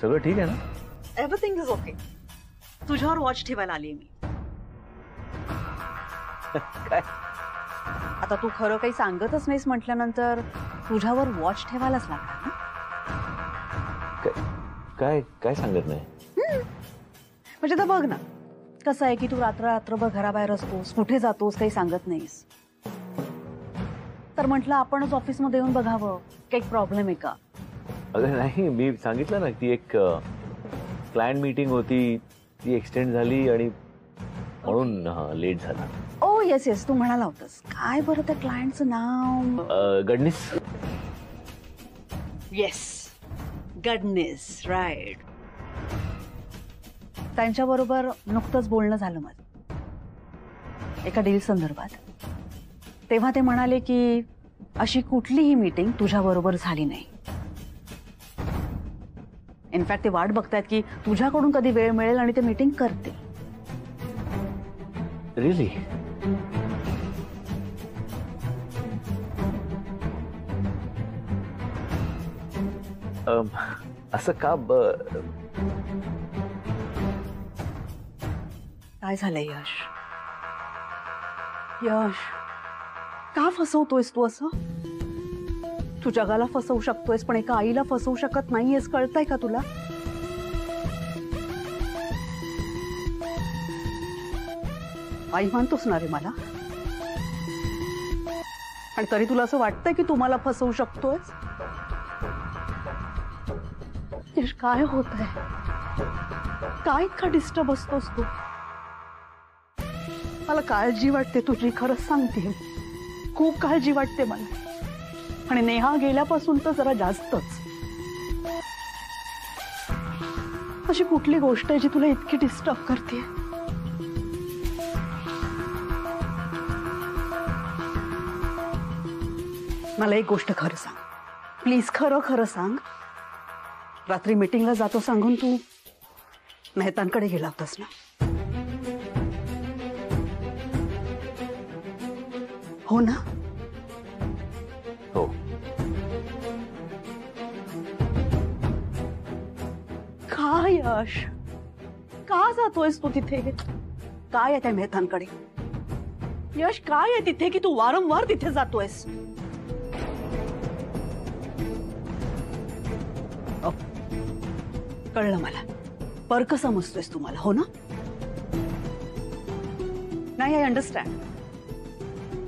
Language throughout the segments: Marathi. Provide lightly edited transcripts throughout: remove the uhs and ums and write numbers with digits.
सगळं ठीक आहे ना? Everything is okay. तुझ्यावर वॉच ठेवायला आली मी. काय? आता तू खरं काही सांगतच नाहीस म्हटल्यानंतर तुझ्यावर वॉच ठेवायलाच लागणार ना. काय काय सांगत नाही? म्हणजे तर बघ ना, कसं आहे की तू रात्रभर घराबाहेर असतोस, कुठे जातोस काही सांगत नाहीस. तर म्हटलं आपणच ऑफिसमध्ये येऊन बघावं काही प्रॉब्लेम आहे का. अगं नाही, मी सांगितलं ना ती एक क्लायंट मीटिंग होती, ती एक्सटेंड झाली आणि म्हणून लेट झाला. ओ येस येस, तू म्हणाला होतास. काय बरं त्या क्लायंटचं नाव? गडनीस. Yes, Gadnes, right. त्यांच्याबरोबर नुकतंच बोलणं झालं माझं एका डील संदर्भात. तेव्हा ते म्हणाले की अशी कुठलीही मीटिंग तुझ्याबरोबर झाली नाही. इनफॅक्ट ते वाट बघतायत की तुझ्याकडून कधी वेळ मिळेल आणि ते मीटिंग करते. रिअली? असं का? काय झालंय यश? यश, का फसवतोयस तू असं? तू जगाला फसवू शकतोयस पण एका आईला फसवू शकत नाहीयेस, कळतंय का तुला? आई म्हणतोस ना रे मला, आणि तरी तुला असं वाटतंय की तू मला फसवू शकतोयस? यश, काय होतंय? काय इतका डिस्टर्ब असतोस तू? मला काळजी वाटते तुझी, खरंच सांगते. खूप काळजी वाटते मला. आणि नेहा गेल्यापासून तर जरा जास्तच. अशी कुठली गोष्ट आहे जी तुला इतकी डिस्टर्ब करते? मला एक गोष्ट खरं सांग प्लीज, खरं खरं सांग. रात्री मीटिंगला जातो सांगून तू मेहतांकडे गेला होतास ना? हो ना? हो. का यश, का जातोयस तू तिथे? काय आहे त्या मेहतांकडे? यश, काय आहे तिथे की तू वारंवार तिथे जातोयस? कळलं मला. परक समजतोयस तुम्हाला, हो ना? नाही, आय अंडरस्टँड.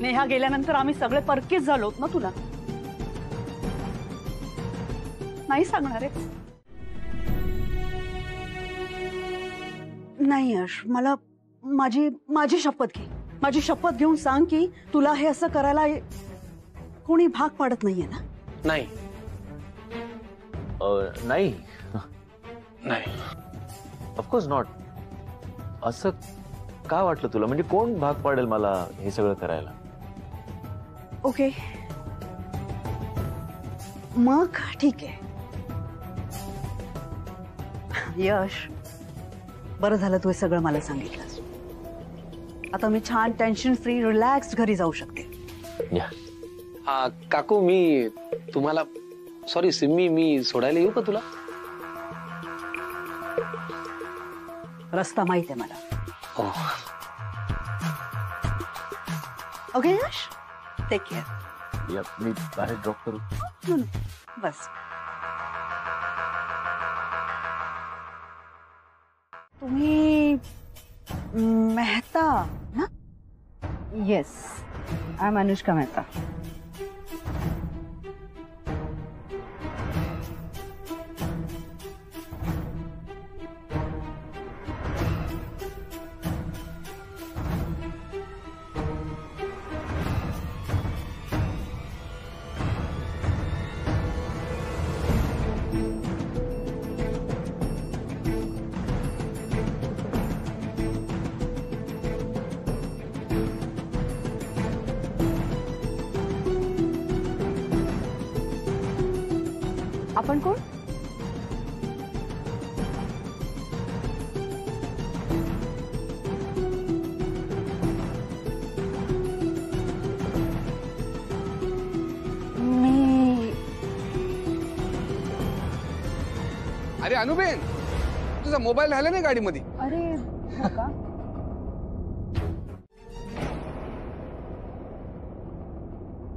नेहा गेल्यानंतर आम्ही सगळे परकेच झालोत ना तुला. नाही सांगणार आहे? नाही यश, मला माझी शपथ घे. माझी शपथ घेऊन सांग की तुला हे असं करायला कोणी भाग पाडत नाहीये ना? नाही नाही नाही, ऑफकोर्स नॉट. असं का वाटलं तुला? म्हणजे कोण भाग पाडेल मला हे सगळं करायला? ओके, मग ठीक आहे. यश, बरं झालं तू हे सगळं मला सांगितलंस. आता मी छान टेन्शन फ्री रिलॅक्स घरी जाऊ शकते. काकू, मी तुम्हाला सॉरी सिम्मी, मी सोडायला येऊ का तुला? रस्ता माहित आहे मला. हो. Okay Yash, take care. मी बाहेर ड्रॉप करू? बस. तुम्ही मेहता ना? Yes, I am Anushka Mehta. आपण कोण? अरे अनुबेन, तुझा मोबाईल राहिला नाही गाडीमध्ये? अरे हो का?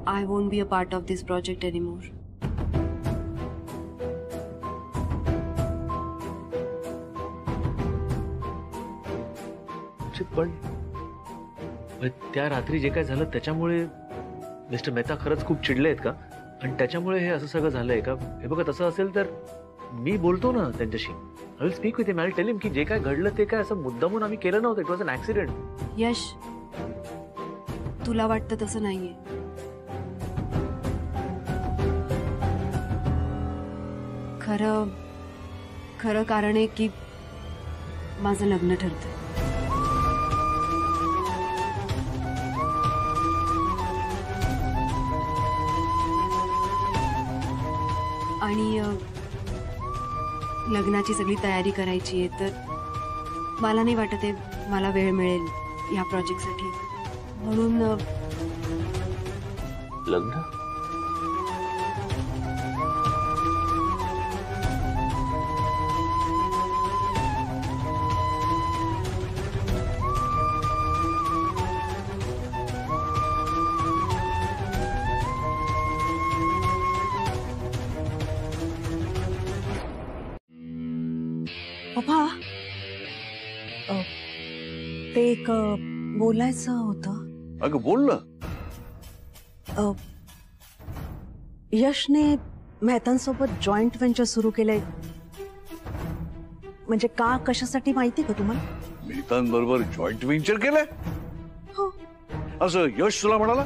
I won't be a part of this project anymore. पण त्या रात्री जे काय झालं त्याच्यामुळे मिस्टर मेहता खरंच खूप चिडले आहेत का? आणि त्याच्यामुळे हे असं सगळं झालंय का? हे बघा, तसं असेल तर मी बोलतो ना त्यांच्याशी. I will speak with him. I will tell him की जे काय घडलं ते काय असं मुद्दामून आम्ही केलं नव्हतं. It was an accident. Yash, तुला वाटतं तसं नाहीये. खरं खरं कारण आहे की माझं लग्न ठरतंय. आणि लग्नाची सगळी तयारी करायची आहे, तर मला नाही वाटत आहे मला वेळ मिळेल या प्रोजेक्टसाठी. म्हणून लग्न? पप्पा, ते एक बोलायचं होतं. अगं बोल ना. यशने मेहतांसोबत जॉईंट व्हेंचर सुरू केलंय. म्हणजे का, कशासाठी माहिती का तुम्हाला? मेहतांबरोबर जॉईंट व्हेंचर केलंय? हो. असं यश तुला म्हणाला?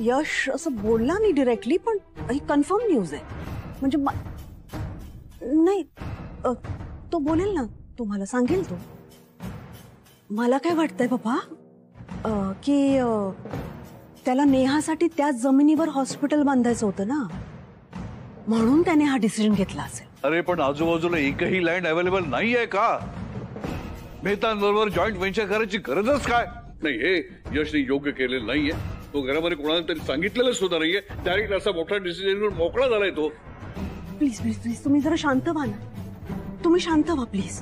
यश असं बोलला नाही डिरेक्टली, पण ही कन्फर्म न्यूज आहे. म्हणजे नाही, तो बोलेल ना, तुम्हाला सांगेल तो. मला काय वाटतंय पप्पा, की त्याला नेहासाठी त्याच जमिनीवर हॉस्पिटल बांधायचं होतं ना, म्हणून त्याने हा डिसिजन घेतला असेल. अरे पण आजूबाजूला एकही लँड अवेलेबल नाही आहे का? मेहतांबरोबर जॉईंट व्हेंचर करायची गरजच काय नाही. हे यशने योग्य केलेलं नाहीये. तो घरामध्ये कोणाला तरी सांगितलेलं सुद्धा नाहीये. डायरेक्ट असा मोठा डिसिजन मोकळा झालाय तो. प्लीज प्लीज प्लीज, तुम्ही जरा शांत व्हा ना. तुम्ही शांत व्हा प्लीज.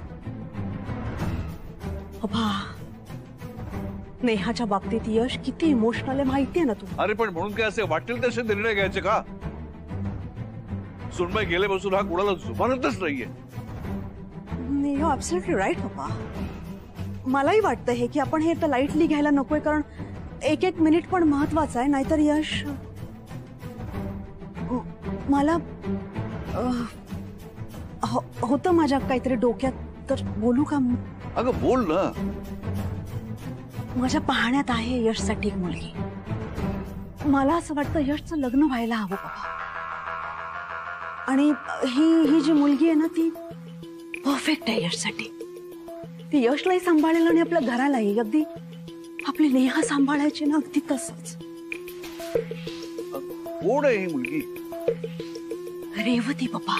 पप्पा, नेहाच्या बाबतीत यश किती इमोशनल आहे माहितीये ना तू. अरे पण म्हणून काय असे वाटेल तसे निर्णय घ्यायचे का? सुनबाई गेल्यापासून हा कुणाला जुमानतच नाहीये. यू ऍब्सोल्युटली राईट पप्पा. मलाही वाटतं हे की आपण हे तर लाईटली घ्यायला नकोय, कारण एक एक मिनिट पण महत्वाचा आहे. नाहीतर यश, मला होतं माझ्या काहीतरी डोक्यात, तर बोलू का? अगं बोल ना. माझ्या पाहण्यात आहे यशसाठी एक मुलगी. मला असं वाटतं यशचं लग्न व्हायला हवं बाबा. आणि ही जी मुलगी आहे ना, ती परफेक्ट आहे यशसाठी. ती यशलाही सांभाळेल आणि आपल्या घरालाही. अगदी आपली नेहा सांभाळायची ना, अगदी तसंच. कोण आहे ही मुलगी? रेवती बाबा.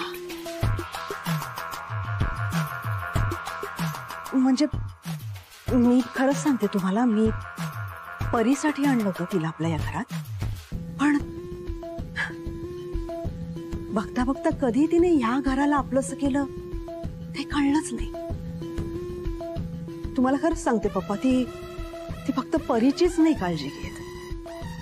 म्हणजे मी खरंच सांगते तुम्हाला, मी परीसाठी आणलं होतं तिला आपल्या या घरात. पण बघता बघता कधी तिने ह्या घराला आपलंसं केलं ते कळलंच नाही. तुम्हाला खरंच सांगते पप्पा, ती फक्त परीचीच नाही काळजी घेत.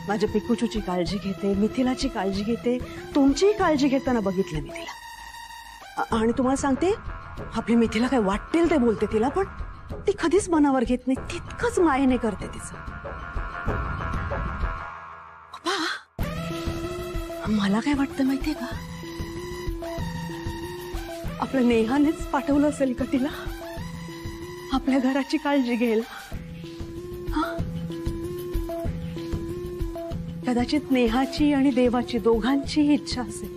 माझ्या पिकुचूची काळजी घेते, मिथिलाची काळजी घेते, तुमचीही काळजी घेताना बघितलं मी तिला. आणि तुम्हाला सांगते, आपली मिथिला काय वाटेल ते बोलते तिला, पण ती कधीच मनावर घेत नाही. तितकंच मायेने करते तिचं. पप्पा, मला काय वाटतं माहितीये का, आपल्या नेहानेच पाठवलं असेल का तिला आपल्या घराची काळजी घ्यायला. कदाचित नेहाची आणि देवाची दोघांचीही इच्छा असेल.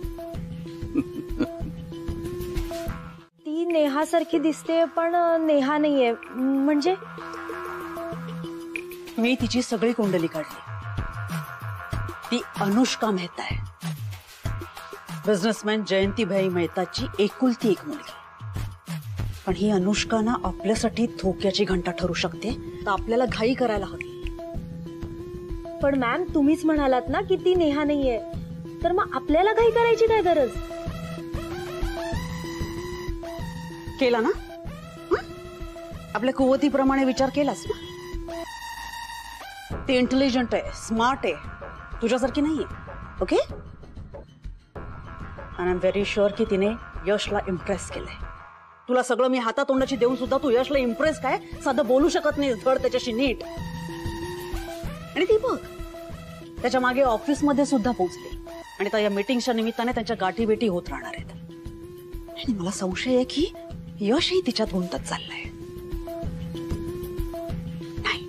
ती नेहासारखी दिसते पण नेहा नाहीये. म्हणजे मी तिची सगळी कुंडली काढली. ती अनुष्का मेहता आहे, बिझनेसमॅन जयंतीभाई मेहताची एकुलती एक मुलगी. पण ही अनुष्का ना आपल्यासाठी धोक्याची घंटा ठरू शकते. तर आपल्याला घाई करायला हवी. पण मॅम, तुम्हीच म्हणालात ना की ती नेहा नाहीये, तर मग आपल्याला काही करायची काय गरज? केला ना? हं? आपल्या कुवतीप्रमाणे विचार केलास ना? ती इंटेलिजंट आहे, स्मार्ट आहे, तुझ्यासारखी नाहीये. ओके? आणि आय एम व्हेरी शुअर की तिने यशला इम्प्रेस केलंय. तुला सगळं मी हातातोंडाची देऊन सुद्धा तू यशला इम्प्रेस काय साधं बोलू शकत नाही धड त्याच्याशी नीट. आणि ती बघ त्याच्या मागे ऑफिसमध्ये सुद्धा पोहोचली आणि आता या मीटिंगच्या निमित्ताने त्यांच्या गाठी भेटी होत राहणार आहेत. आणि मला संशय आहे की यशही तिच्यात गुंतत चाललंय. नाही,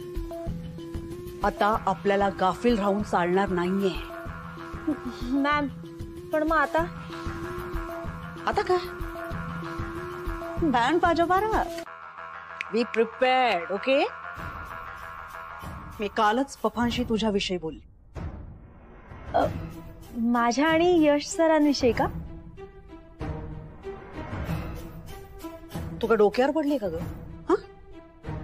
आता आपल्याला गाफील राहून चालणार नाहीये. मॅम पण मग आता आता काय बँड बाजा बारात. बी प्रिपेअर्ड. ओके? मी कालच पप्पांशी तुझ्याविषयी बोलली. माझ्या आणि यश सरांविषयी का? तू का डोक्यावर पडली का ग? हं?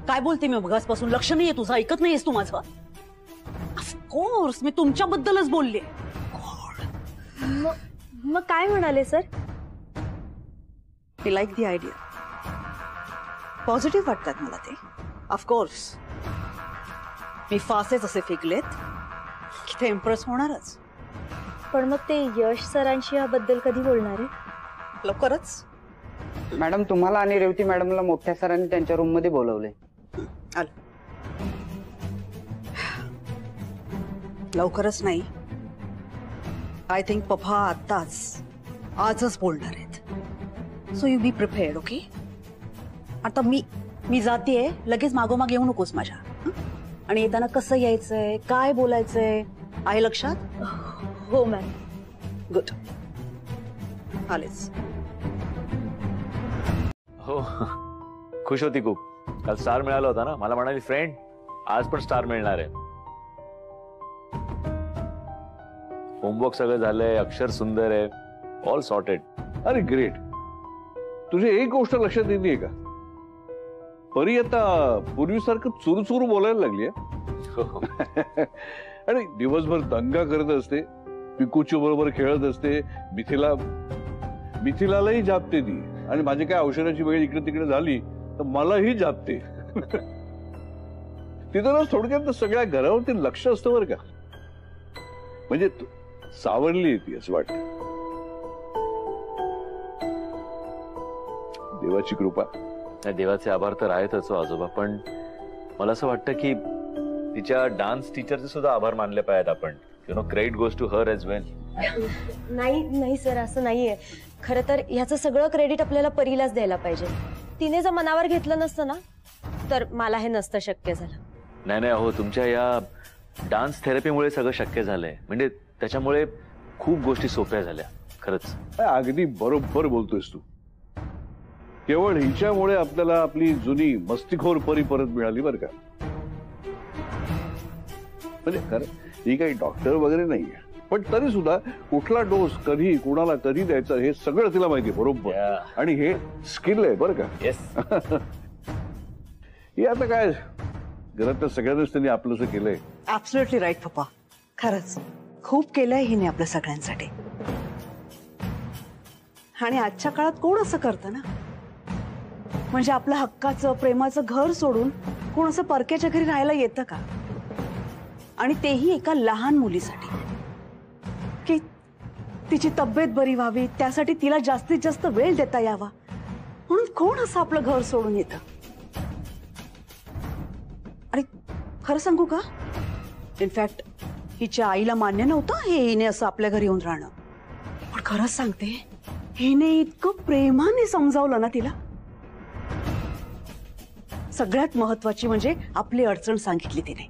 काय बोलते मी मगासपासून? लक्ष नाहीये तुझं, ऐकत नाहीयेस तू माझं? ऑफकोर्स मी तुमच्याबद्दलच बोलले. मग काय म्हणाले sir? Me like the idea. Positive वाटतात मला ते. ऑफकोर्स मी फासेच असे फेकलेत की ते इम्प्रेस होणारच. पण मग ते यश सरांशी याबद्दल कधी बोलणार आहे? लवकरच. मॅडम तुम्हाला आणि रेवती मॅडमला मोठ्या सरांनी त्यांच्या रूम मध्ये बोलवले. आलं. लवकरच नाही, आय थिंक पप्पा आजच बोलणार आहेत. So you B prepared. Okay? आता मी जातेय, लगेच मागोमाग येऊ नकोस माझ्या. हं? आणि येताना कसं यायचंय, काय बोलायचंय आहे लक्षात? हो मॅम. गुड. आलेच. हो, खुश होती खूप. काल स्टार मिळाला होता ना. मला म्हणाली फ्रेंड आज पण स्टार मिळणार आहे. होमवर्क सगळं झालंय, अक्षर सुंदर आहे, ऑल सॉर्टेड. अरे ग्रेट. तुझी एक गोष्ट लक्षात येते का? परी आता पूर्वीसारखं चुरू बोलायला लागली. आणि दिवसभर दंगा करत असते, पिकूची बरोबर खेळत असते, मिथिलालाही जापते ती. आणि माझी काय औषधाची वेळ इकडे तिकडे झाली तर मलाही जापते. तिथं थोडक्यात सगळ्या घरावरती लक्ष असतं बरं का. म्हणजे सावरली ती असं वाटतं. देवाची कृपा. देवाचे आभार तर आहेतच आजोबा, पण मला असं वाटतं की तिच्या डान्स टीचरचे सुद्धा आभार मानले पाहिजेत आपण. You know, credit goes to her as well. नाही सर, असं नाहीये. खरं तर ह्याचं सगळं क्रेडिट आपल्याला परीलाच द्यायला पाहिजे. तिने जर मनावर घेतलं नसतं ना तर मला हे नसतं शक्य झालं. नाही हो, तुमच्या या डान्स थेरपीमुळे सगळं शक्य झालंय. म्हणजे त्याच्यामुळे खूप गोष्टी सोप्या झाल्या खरंच. अगदी बरोबर बोलतोयस तू. केवळ हिच्यामुळे आपल्याला आपली जुनी मस्तीखोर परी परत मिळाली बरं का. म्हणजे खरं ही काही डॉक्टर वगैरे नाहीये, पण तरी सुद्धा कुठला डोस कधी कुणाला कधी द्यायचा हे सगळं तिला माहिती बरोबर. आणि हे स्किल आहे बरं का. येस. हे आता काय घरातल्या सगळ्यांनाच त्यांनी आपलंसं केलंय. ऍब्सोल्युटली राईट पप्पा. खरंच खूप केलंय हिने आपल्या सगळ्यांसाठी. आणि आजच्या काळात कोण असं करतं ना? म्हणजे आपलं हक्काचं प्रेमाचं घर सोडून कोण असं परक्याच्या घरी राहायला येतं का? आणि तेही एका लहान मुलीसाठी की तिची तब्येत बरी व्हावी, त्यासाठी तिला जास्तीत जास्त वेळ देता यावा, म्हणून कोण असं आपलं घर सोडून येतं? आणि खरं सांगू का, इनफॅक्ट हिच्या आईला मान्य नव्हतं हे हिने असं आपल्या घरी येऊन राहणं. पण खरंच सांगते, हिने इतकं प्रेमाने समजावलं ना तिला. सगळ्यात महत्वाची म्हणजे आपली अडचण सांगितली तिने.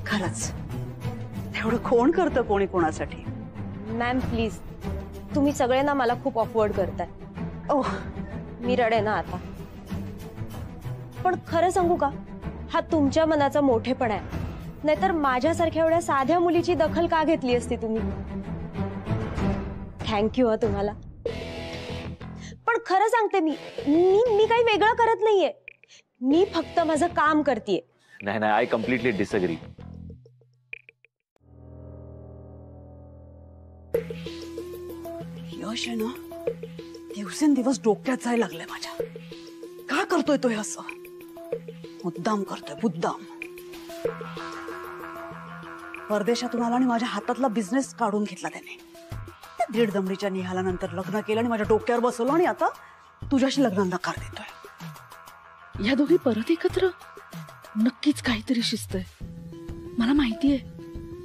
खरंच एवढं कोण करतं कोणी कोणासाठी? मॅम प्लीज, तुम्ही सगळे ना मला खूप ऑकवर्ड करताय. ओह, मी रडे ना आता. पण खरं सांगू का, हा तुमच्या मनाचा मोठेपणा आहे. नाहीतर माझ्यासारख्या एवढ्या साध्या मुलीची दखल का घेतली असती तुम्ही? थँक्यू हा तुम्हाला. पण खरं सांगते, मी काही वेगळं करत नाहीये. मी फक्त माझं काम करतेय. नाही, आय कम्प्लिटली डिसअग्री. यश आहे ना, दिवसेंदिवस डोक्यात जायला लागलंय माझ्या. का करतोय तो हे असं? मुद्दाम करतोय, मुद्दाम. परदेशातून आला आणि माझ्या हातातला बिझनेस काढून घेतला त्याने. त्या दीड दमडीच्या निहालानंतर लग्न केलं आणि माझ्या डोक्यावर बसवलं आणि आता तुझ्याशी लग्नाला नकार देतोय. या दोघी परत एकत्र? नक्कीच काहीतरी शिस्त आहे. मला माहितीये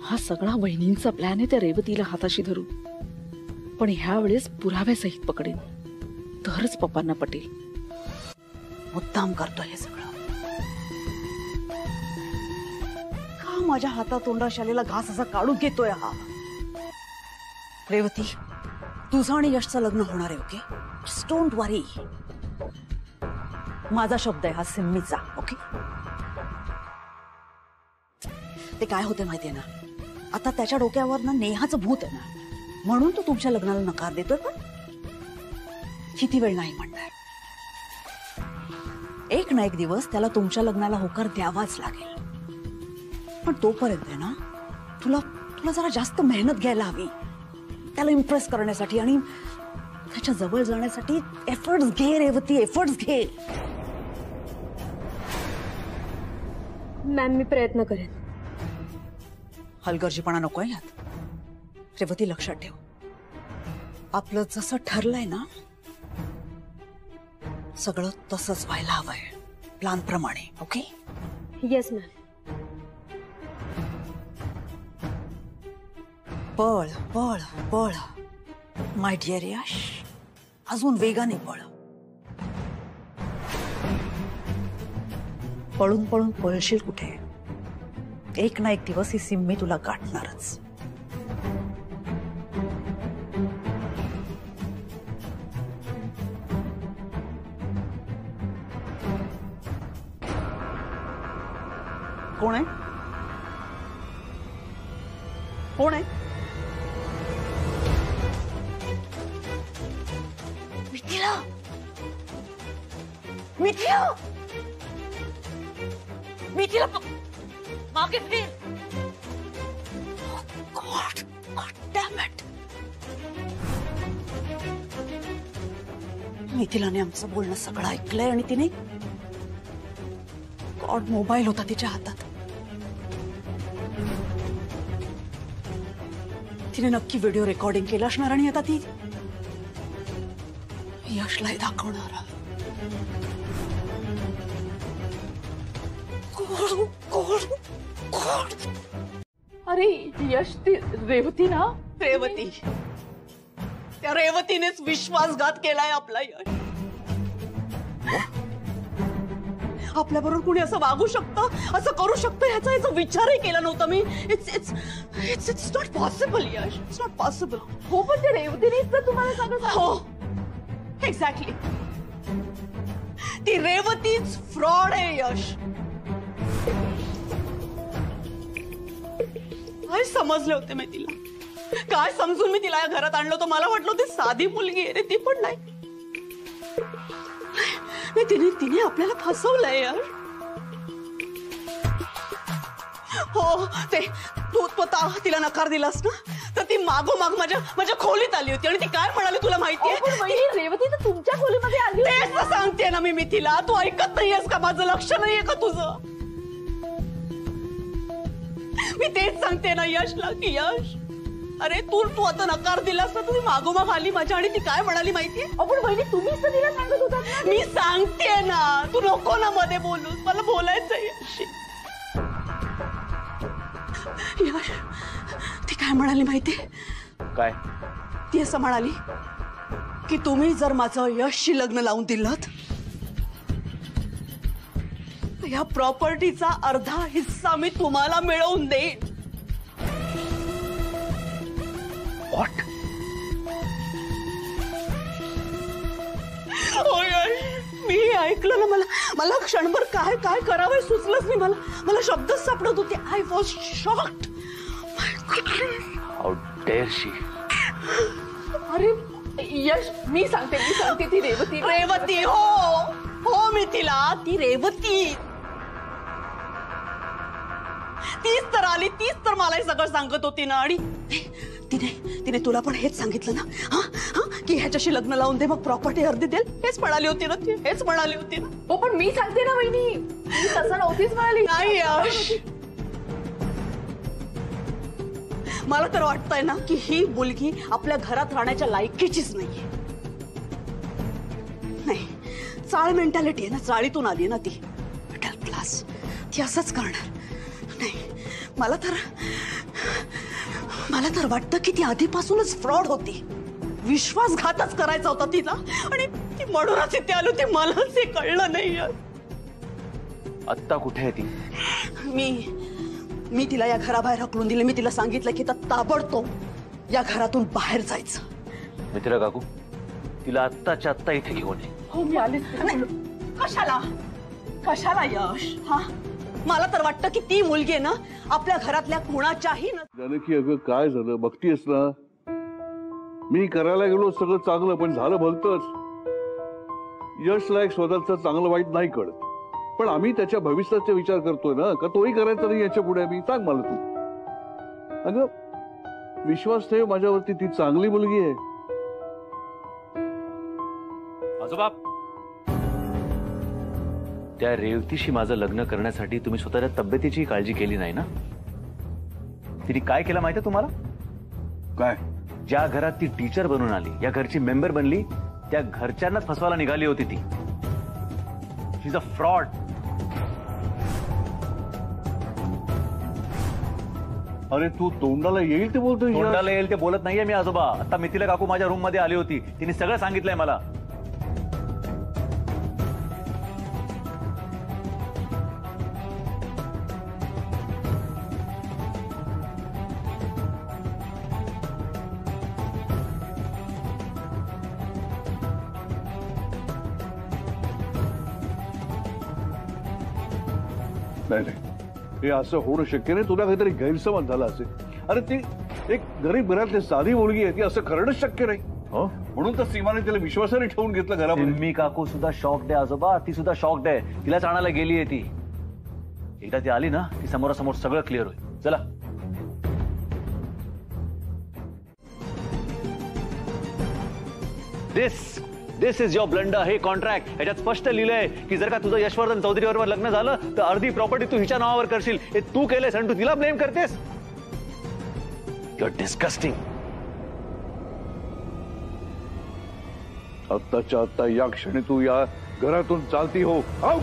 हा सगळा वहिनींचा प्लॅन आहे त्या रेवतीला हाताशी धरून. पण ह्या वेळेस पुराव्यासहित पकडेन तरच पप्पांना पटेल. मुद्दाम करतोय हे सगळं. का माझ्या हातातोंडाशी आलेला घास असा काढून घेतोय हा? रेवती, तुझं आणि यशचं लग्न होणार आहे. ओके, जस्ट डोंट वरी. माझा शब्द आहे हा सिम्मीचा. ओके, ते काय होते माहितीये ना, आता त्याच्या डोक्यावर ना नेहाचं भूत आहे ना, म्हणून तो तुमच्या लग्नाला नकार देतोय. पण किती वेळ नाही म्हणणार. एक ना एक दिवस त्याला तुमच्या लग्नाला होकार द्यावाच लागेल. पण तोपर्यंत आहे ना, तुला जरा जास्त मेहनत घ्यायला हवी त्याला इम्प्रेस करण्यासाठी आणि त्याच्या जवळ जाण्यासाठी. एफर्ट्स घे रेवती, एफर्ट्स घे. मॅम, मी प्रयत्न करेन. हलगर्जीपणा नकोय यात. रेवती, लक्षात ठेव, आपलं जसं ठरलंय ना सगळं तसंच व्हायला हवंय, प्लॅन प्रमाणे. ओके? Yes ma'am. पळ पळ पळ माय डिअर यश, अजून वेगाने पळ. पळून पळून पळशील कुठे? एक ना एक दिवस ही सिम्मी तुला गाठणारच. कोण आहे? कोण आहे? मिथिला, मिथिला, मिथिला, मागे फिर. God, God damn it. मिथिलाने आमचं बोलणं सगळं ऐकलंय आणि तिने गॉड मोबाईल होता तिच्या हातात. तिने नक्की व्हिडिओ रेकॉर्डिंग केलं असणार आणि आता ती यशलाही दाखवणार. अरे यश, ती रेवती ना? रेवती, त्या रेवतीनेच विश्वासघात केलाय आपला यश. आपल्याबरोबर कुणी असं वागू शकतं, असं करू शकतं याचा विचारही केला नव्हता मी. It's not possible Yash, it's not possible. हो, पण त्या रेवतीनेच तर तुम्हाला सांगितलं. हो, एक्झॅक्टली. ती रेवतीच फ्रॉड आहे यश. काय समजले होते मी तिला? काय समजून मी तिला या घरात आणलं होतं? मला वाटलं ती साधी मुलगी आहे रे, ती पण नाही. तिने आपल्याला फसवलंय यार. हो, ते तू तिला नकार दिलास ना, तर ती मागोमाग माझ्या खोलीत आली होती आणि ती काय म्हणाली तुला माहितीये? रेवती तर तुमच्या खोलीमध्ये आली. तेच सांगते ना मी तिला. तू ऐकत नाहीयेस का? माझं लक्ष नाहीये का तुझं? मी तेच सांगते ना यशला की यश, अरे तू आता नकार दिलास ना, तुम्ही मागोमाग आली माझ्या आणि ती काय म्हणाली माहितीये? पण बहिणी, तुम्हीच तर तिला सांगत होता. मी सांगते ना, तू नको ना मध्ये बोलूस, मला बोलायचंय यश. यश, ती काय म्हणाली माहितीये? काय? ती असं म्हणाली की तुम्ही जर माझं यशशी लग्न लावून दिलं तर या प्रॉपर्टीचा अर्धा हिस्सा मी तुम्हाला मिळवून देईन. व्हॉट? मी ऐकलं ना, मला क्षणभर काय काय करावं सुचलंच नाही. मला शब्दच सापडत होते. I was shocked. How dare she. अरे यश, मी सांगते ती रेवती. रेवती, हो मिथिला, ती रेवती. तीच तर आली, तीच तर मला हे सगळं सांगत होती ना. आणि तिने तुला पण हेच सांगितलं ना? हा, की ह्याच्याशी लग्न लावून दे, मग प्रॉपर्टी अर्धी देईल, हेच म्हणाली होती ना ती, हेच म्हणाली होती ना. हो पण मी सांगते ना वहिनी, मी तसं नव्हतीच म्हणाली. नाही यश, मला तर वाटतंय ना की ही मुलगी आपल्या घरात राहण्याच्या लायकीचीच नाहीये. नाही, चाळ मेंटॅलिटी आहे ना, चाळीतून आली ना ती, मिडल क्लास, ती असंच करणार. नाही, मला तर वाटतं की ती आधीपासूनच फ्रॉड होती, विश्वासघातच करायचा होता तिला, आणि ती म्हणूनच इथे आलो. ते मलाच हे कळलं नाही. आत्ता कुठे आहे ती? मी तिला या घराबाहेर हकलून दिले. मी तिला सांगितलं की ताबडतोब या घरातून बाहेर जायचं. मित्र काकू, तिला आत्ताच्या आत्ता इथे घेऊन ये. हो मी आलीच. कशाला यश? हा, मला तर वाटतं की ती मुलगी आहे ना आपल्या घरातल्या कुणाच्याही जानकी, अगं काय झालं बघतीयस ना, मी करायला गेलो सगळं चांगलं, पण झालं भलतंच. यशला एक स्वतःच चांगलं वाईट नाही कळत, पण आम्ही त्याच्या भविष्याचा विचार करतोय ना, का तोही करायचा नाही याच्या पुढे. मी सांग मला तू. अगं विश्वास ठेव माझ्यावरती, ती चांगली मुलगी आहे. आजोबा, त्या रेवतीशी माझं लग्न करण्यासाठी तुम्ही स्वतःच्या तब्येतीची काळजी केली नाही ना? तिने काय केलं माहितीये तुम्हाला? काय? ज्या घरात ती टीचर बनून आली, या घरची मेंबर बनली, त्या घरच्यांना फसवायला निघाली होती ती. शी इज अ फ्रॉड. अरे तू तोंडाला येईल ते बोलतोय. तोंडाला येईल ते बोलत नाहीये मी आजोबा. आता मिथिला काकू माझ्या रूम मध्ये आली होती, तिने सगळं सांगितलंय मला. नाही नाही, हे असं होणं शक्य नाही. तुला काहीतरी गैरसमज झाला असेल. अरे ती एक गरीब घरातली साधी मुलगी आहे, ती असं करणंच शक्य नाही. हो, म्हणून तर सीमाने तिला विश्वासाने ठेवून घेतलं घरामध्ये. मी काकू सुद्धा शॉक्ड आहे आजोबा, ती सुद्धा शॉक्ड आहे. तिलाच आणायला गेली आहे ती. एकदा ती आली ना, ती समोरासमोर सगळं क्लिअर होईल. चला. दिस इज युअर ब्लंडर. हे कॉन्ट्रॅक्ट, ह्याच्यात स्पष्ट लिहिलंय की जर का तुझं यशवर्धन चौधरी बरोबर लग्न झालं तर अर्धी प्रॉपर्टी तू हिच्या नावावर करशील. हे तू केलंयस आणि तू तिला ब्लेम करतेस. You are disgusting. आत्ताच्या आत्ता या क्षणी तू या घरातून चालती हो. आउट.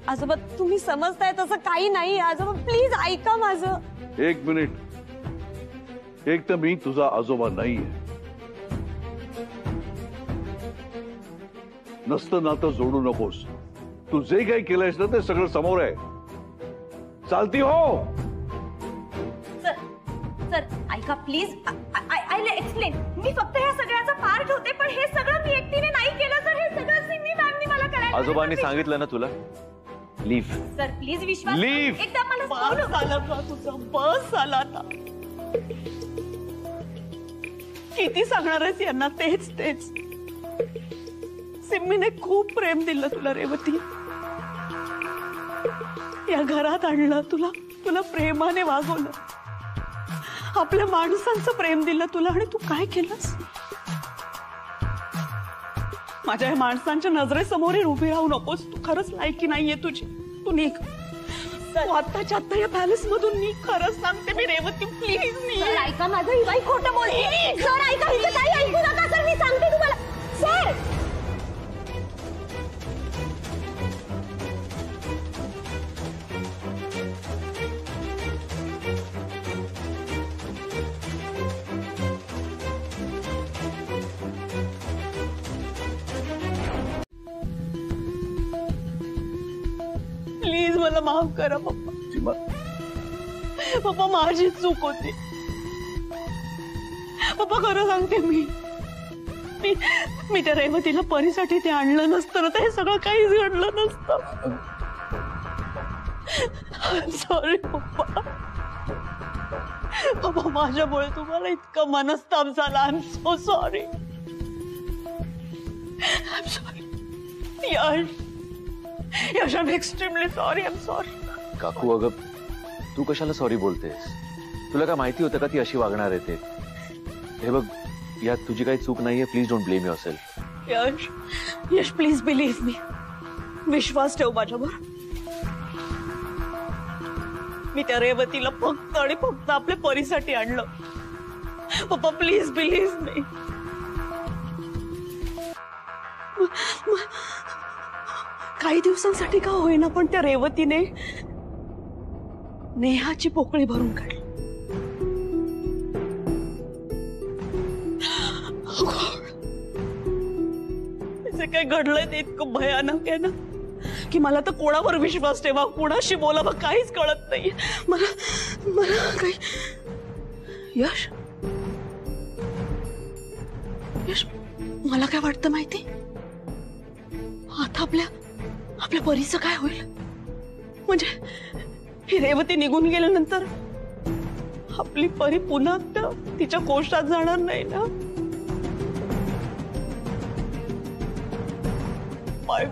आजोबा तुम्ही समजताय तसं काही नाही. आजोबा प्लीज ऐका माझं. एक मिनिट. एक तर मी तुझा आजोबा नाहीये. नसतं नातं जोडू नकोस. तू जे काही केलंयस ना ते सगळं समोर आहे. चालती हो. सर ऐका प्लीज. I will explain. मी फक्त ह्या सगळ्याचा पार्ट होते, पण हे सगळं मी एकटीने नाही केलं सर. हे सगळं सिमी मॅमनी मला करायला. आजोबांनी सांगितलं ना तुला. Leave. Sir please Vishwas. Leave. एकदा मला बस झालं का तुझं? बस झालं आता. किती सांगणार आहेस यांना? तेच सिम्मीने खूप प्रेम दिलं तुला रेवती. या घरात आणलं, तुला प्रेमाने वागवलं, आपल्या माणसांचं प्रेम दिलं तुला, आणि तू काय केलंस? माझ्या या माणसांच्या नजरेसमोर उभी राहू नकोस. तू खरंच लायकी नाहीये तुझी. तू निघ. तू आत्ताच्या आत्ता या पॅलेस मधून निघ. खरंच सांगते मी रेवती, प्लीज निघ. ऐका माझं. ही बाई खोटं बोलते. सर ऐका, हिचं काही ऐकू नका सर. मी सांगते तुम्हाला सर. प्लीज मला माफ करा पप्पा. पप्पा माझी चूक होती. पप्पा खरं सांगते, मी त्या रेवतीला परीसाठी ते आणलं नसतं ना, तर हे सगळं काहीच घडलं नसतं. सॉरी पप्पा. पप्पा माझ्यामुळे तुम्हाला इतका मनस्ताप झाला. I am so sorry. I am sorry. Yash, I am extremely sorry. I am sorry. काकू अगं तू कशाला सॉरी बोलतेस? तुला काय माहिती होतं का ती अशी वागणार आहे ते? हे बघ, यात तुझी काही चूक नाहीये. Please don't blame yourself. Yash, Yash please believe me. विश्वास ठेव माझ्यावर. मी त्या रेवतीला फक्त आणि फक्त आपल्या परीसाठी आणलं. पप्पा प्लीज बिलीव्ह मी. काही दिवसांसाठी का होईना पण त्या रेवतीने नेहाची पोकळी भरून काढली. जे काही घडलंय ते इतकं भयानक आहे ना की मला तर कोणावर विश्वास ठेवा, कोणाशी बोलावं काहीच कळत नाही. मला काही. यश, यश मला काय वाटतं माहिती? आता आपल्या परीचं काय होईल? म्हणजे ही रेवती निघून गेल्यानंतर आपली परी पुन्हा तिच्या कोशात जाणार नाही ना? माय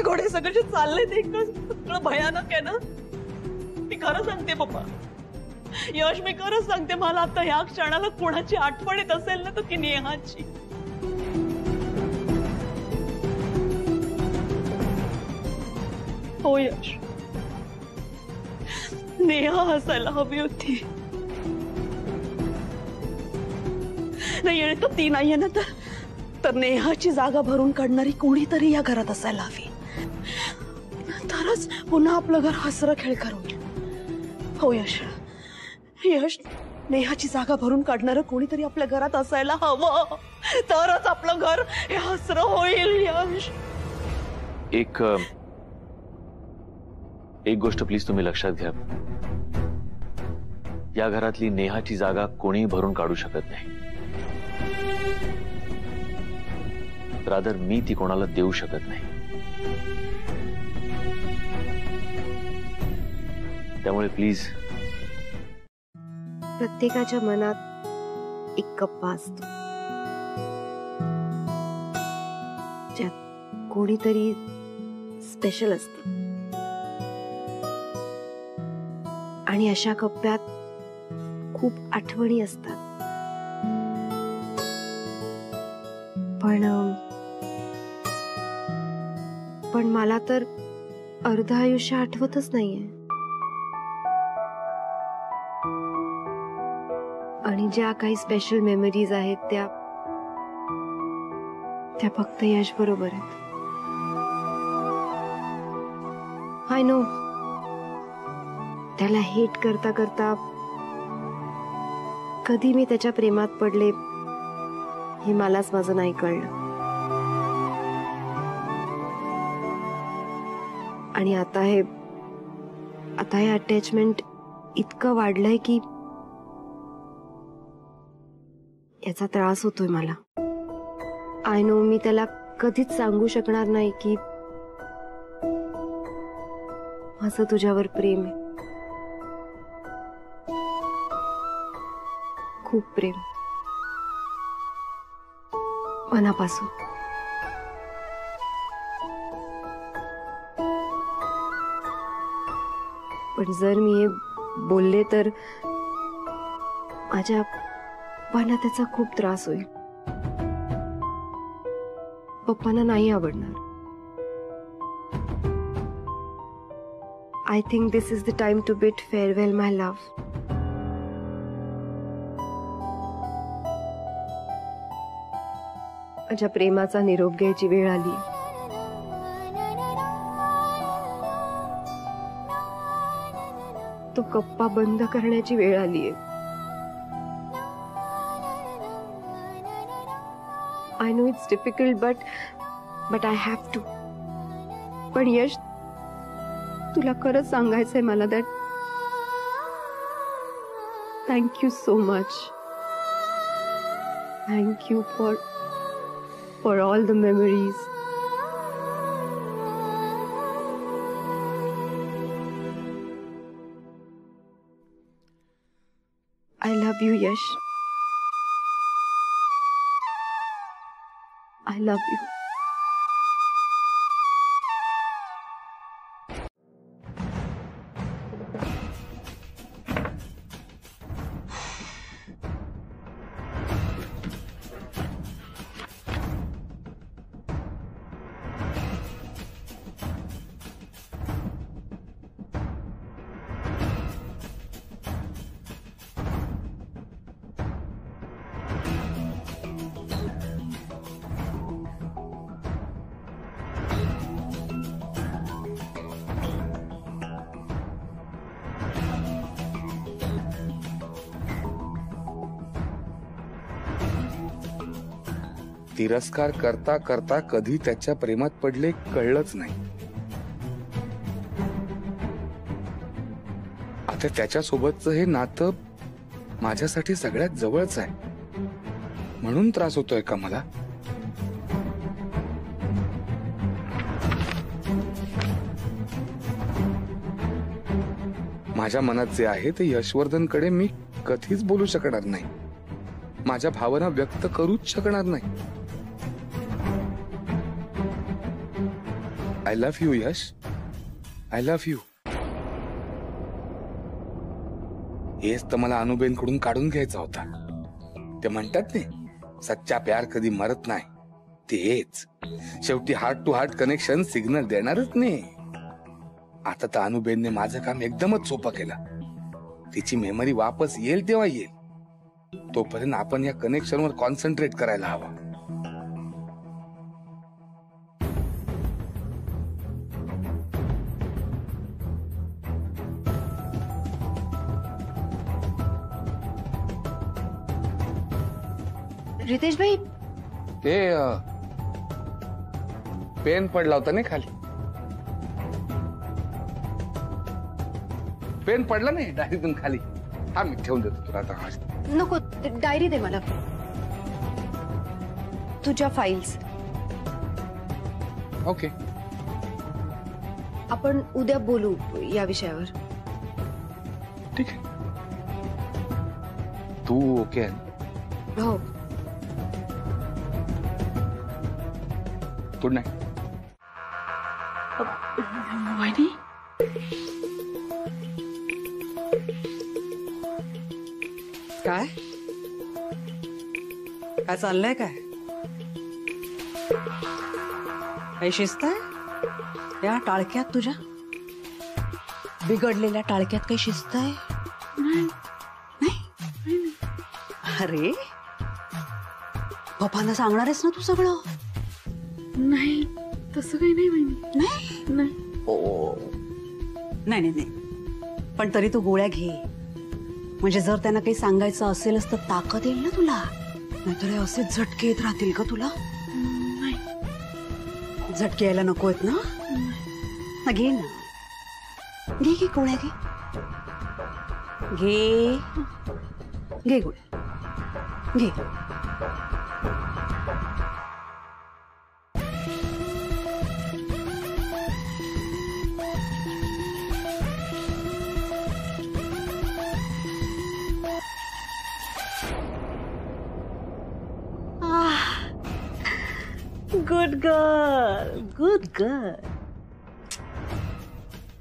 गॉड, हे सगळं जे चाललंय ते सगळं भयानक आहे ना. मी खरं सांगते पप्पा, यश मी खरंच सांगते, मला आता ह्या क्षणाला कोणाची आठवण येत असेल ना तर ती नेहाची. हो यश, नेहा हसायला हवी होती. नाही आणि तर ती नाहीये ना तर नेहाची जागा भरून काढणारी कोणीतरी या घरात असायला हवी. तरच पुन्हा आपलं घर हसरं खेळकर होईल. हो यश, यश नेहाची जागा भरून काढणारं कोणीतरी आपल्या घरात असायला हवं, तरच आपलं घर हे हसरं होईल. यश, एक गोष्ट प्लीज तुम्ही लक्षात घ्या. या घरातली नेहाची जागा कोणीही भरून काढू शकत नाही. रादर मी ती कोणाला देऊ शकत नाही. त्यामुळे प्लीज. प्रत्येकाच्या मनात एक कप्पा असतो ज्यात कोणीतरी स्पेशल असतं आणि अशा कप्प्यात खूप आठवणी असतात. पण मला तर अर्ध आयुष्य आठवतच नाहीये. आणि ज्या काही स्पेशल मेमरीज आहेत त्या फक्त यश बरोबर आहेत. आय नो, त्याला हेट करता करता कधी मी त्याच्या प्रेमात पडले हे मलाच माझं नाही कळलं. आणि आता हे अटॅचमेंट इतकं वाढलंय की याचा त्रास होतोय मला. आय नो, मी त्याला कधीच सांगू शकणार नाही की माझं तुझ्यावर प्रेम आहे. खूप प्रेम, मनापासून. पण जर मी हे बोलले तर माझ्या पप्पांना त्याचा खूप त्रास होईल. पप्पांना नाही आवडणार. I think this is the time to bid farewell my love. माझ्या प्रेमाचा निरोप घ्यायची वेळ आली. तो कप्पा बंद करण्याची वेळ आलीये. I know it's difficult but I have to. पण यश, तुला खरंच सांगायचंय मला that thank you so much. Thank you for all the memories. I love you, Yash. I love you. तिरस्कार करता करता कधी त्याच्या प्रेमात पडले कळलंच नाही. आता त्याच्यासोबतचं हे नातं माझ्यासाठी सगळ्यात जवळच आहे, म्हणून त्रास होतोय का मला? माझ्या मनात जे आहे ते यशवर्धनकडे मी कधीच बोलू शकणार नाही. माझ्या भावना व्यक्त करूच शकणार नाही. I love you Yash, I love you. हेच तर मला अनुबेनकडून काढून घ्यायचा होता. ते म्हणतात नाही, सच्चा प्यार कधी मरत नाही. तेच शेवटी heart to heart connection signal देणारच नाही. आता तर अनुबेनने माझं काम एकदमच सोपं केलं. तिची मेमरी वापस येईल तेव्हा येईल, तोपर्यंत आपण या कनेक्शनवर कॉन्सन्ट्रेट करायला हवा. रितेश भाई, ते पेन पडला होता नाही खाली. पेन पडला नाही डायरीतून खाली. हा मी ठेवून देतो तुला आता. नको, डायरी दे मला. तुझ्या फाईल्स. ओके, आपण उद्या बोलू या विषयावर. ठीक आहे. तू ओके आहे? हो. Good night. वहिनी, काय काय चाललंय? काय काही शिस्त आहे या टाळक्यात तुझ्या? बिघडलेल्या टाळक्यात काही शिस्त आहे? नाही. अरे पप्पांना सांगणार आहेस ना तू सगळं? नाही, तसं काही नाही वहिनी. नाही. नाही नाही, पण तरी तू गोळ्या घे. म्हणजे जर त्यांना काही सांगायचं असेलच तर ताकद येईल ना तुला. नाहीतर हे असे झटके येत राहतील का तुला? झटके यायला नको आहेत ना? घे ना, घे गोळ्या घे. घे गोळ्या घे. Good girl, good girl.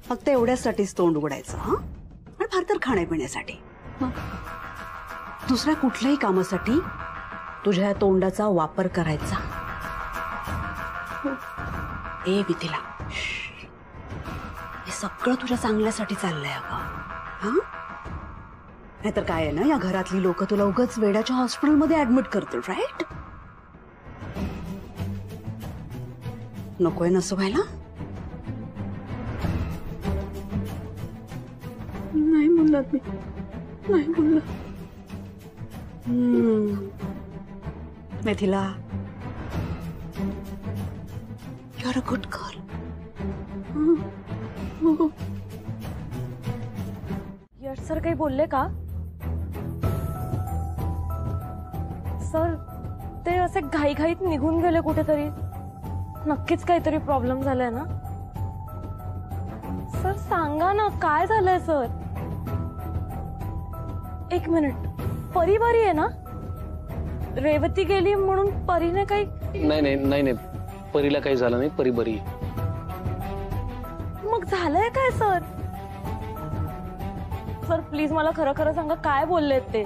फक्त एवढ्यासाठीच तोंड उघडायचं हा? आणि फार तर खाण्यापिण्यासाठी. दुसऱ्या कुठल्याही कामासाठी तुझ्या तोंडाचा वापर करायचा. ए मिथिला, हे सगळं तुझ्या चांगल्यासाठी चाललंय अगं. हा, नाहीतर काय आहे ना, या घरातली लोक तुला उगाच वेड्याच्या हॉस्पिटलमध्ये ऍडमिट करतील. राईट? नकोय नसं व्हायला. नाही म्हणलात मी, नाही म्हणलं. Mithila, you are a good girl. Yash sir काही बोलले का? सर ते असे घाईघाईत निघून गेले कुठेतरी. नक्कीच काहीतरी प्रॉब्लेम झालाय ना? सर सांगा ना, काय झालंय सर? एक मिनिट, परी बरी आहे ना? रेवती गेली म्हणून परीने काही? नाही, परीला काही झालं नाही. परी बरी. मग झालंय काय सर? सर प्लीज मला खरं खरं सांगा, काय बोललेत ते?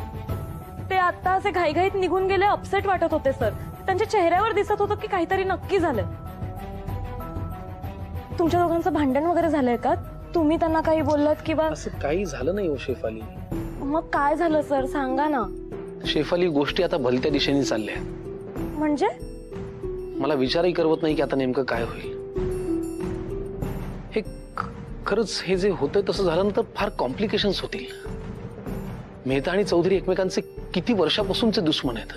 ते आता असे घाईघाईत निघून गेले, अपसेट वाटत होते सर. त्यांच्या चेहऱ्यावर दिसत होतं की काहीतरी नक्की झालंय. तुमच्या दोघांचं भांडण वगैरे झालंय का? तुम्ही त्यांना काही बोललात किंवा? असं काही झालं नाही हो शेफाली. मग काय झालं सर, सांगा ना. शेफाली, गोष्टी आता भलत्या दिशेने चालल्या. म्हणजे? मला विचारही करवत नाही की आता नेमकं काय होईल. हे खरंच हे जे होतंय तसं झालं तर फार कॉम्प्लिकेशन्स होतील. मेहता आणि चौधरी एकमेकांचे किती वर्षापासूनचे दुश्मन आहेत.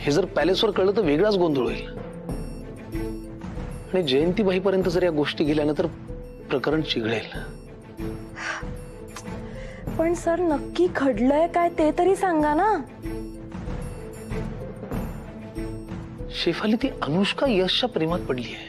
हे जर पॅलेसवर कळलं तर वेगळाच गोंधळ होईल. आणि जयंतीबाईपर्यंत जर या गोष्टी गेल्या ना तर प्रकरण चिघळेल. पण सर नक्की घडलंय काय ते तरी सांगा ना. शेफाली ती अनुष्का यशच्या प्रेमात पडली आहे.